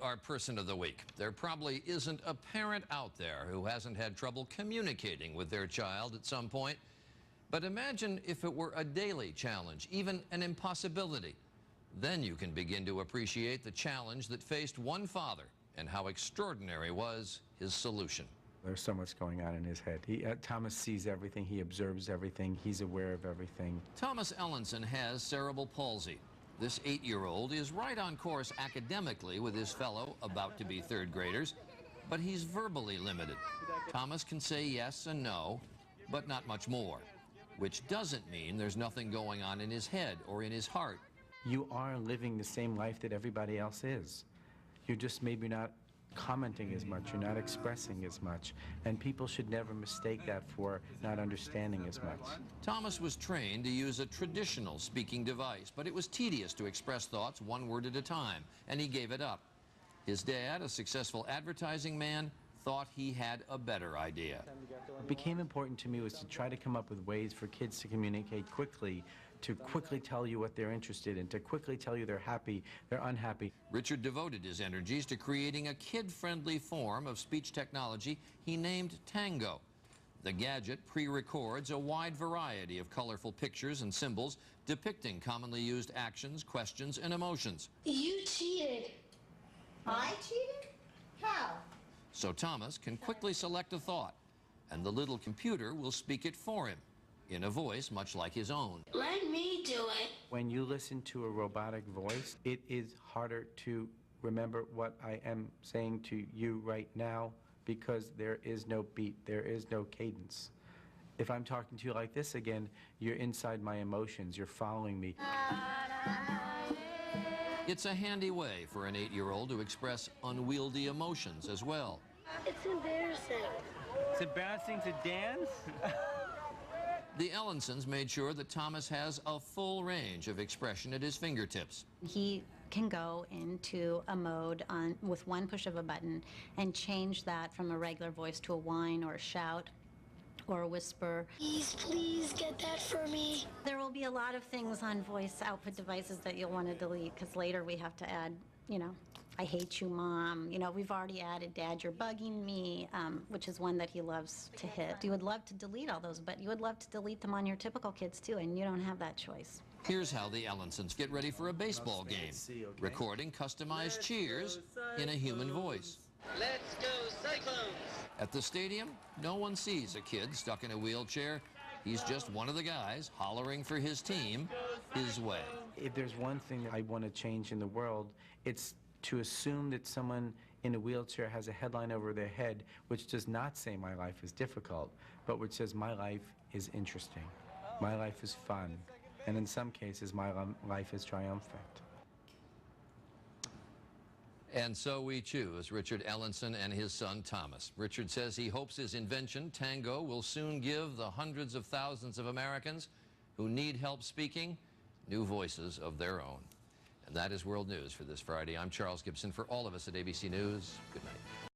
Our person of the week. There probably isn't a parent out there who hasn't had trouble communicating with their child at some point. But imagine if it were a daily challenge, even an impossibility. Then you can begin to appreciate the challenge that faced one father and how extraordinary was his solution. There's so much going on in his head. Thomas sees everything, he observes everything, he's aware of everything. Thomas Ellenson has cerebral palsy. This 8-year-old is right on course academically with his fellow about-to-be third graders, but he's verbally limited. Thomas can say yes and no, but not much more, which doesn't mean there's nothing going on in his head or in his heart. You are living the same life that everybody else is. You're just maybe not commenting as much, you're not expressing as much, and people should never mistake that for not understanding as much. Thomas was trained to use a traditional speaking device, but it was tedious to express thoughts one word at a time, and he gave it up. His dad, a successful advertising man, thought he had a better idea. What became important to me was to try to come up with ways for kids to communicate quickly, to quickly tell you what they're interested in, to quickly tell you they're happy, they're unhappy. Richard devoted his energies to creating a kid-friendly form of speech technology he named Tango. The gadget pre-records a wide variety of colorful pictures and symbols depicting commonly used actions, questions, and emotions. You cheated. I cheated? How? So Thomas can quickly select a thought, and the little computer will speak it for him, in a voice much like his own. Let me do it. When you listen to a robotic voice, it is harder to remember what I am saying to you right now because there is no beat, there is no cadence. If I'm talking to you like this again, you're inside my emotions, you're following me. It's a handy way for an 8-year-old to express unwieldy emotions as well. It's embarrassing. It's embarrassing to dance? The Ellensons made sure that Thomas has a full range of expression at his fingertips. He can go into a mode with one push of a button and change that from a regular voice to a whine or a shout or a whisper. Please get that for me. There will be a lot of things on voice output devices that you'll want to delete because later we have to add, I hate you, Mom. We've already added Dad, you're bugging me, which is one that he loves to hit. You would love to delete all those, but you would love to delete them on your typical kids too, and you don't have that choice. Here's how the Ellensons get ready for a baseball game, recording customized cheers in a human voice. Let's go Cyclones! At the stadium, no one sees a kid stuck in a wheelchair. He's just one of the guys hollering for his team his way. If there's one thing that I want to change in the world, it's to assume that someone in a wheelchair has a headline over their head which does not say my life is difficult, but which says my life is interesting, my life is fun, and in some cases my life is triumphant. And so we choose Richard Ellenson and his son Thomas. Richard says he hopes his invention, Tango, will soon give the hundreds of thousands of Americans who need help speaking new voices of their own. And that is World News for this Friday. I'm Charles Gibson. For all of us at ABC News, good night.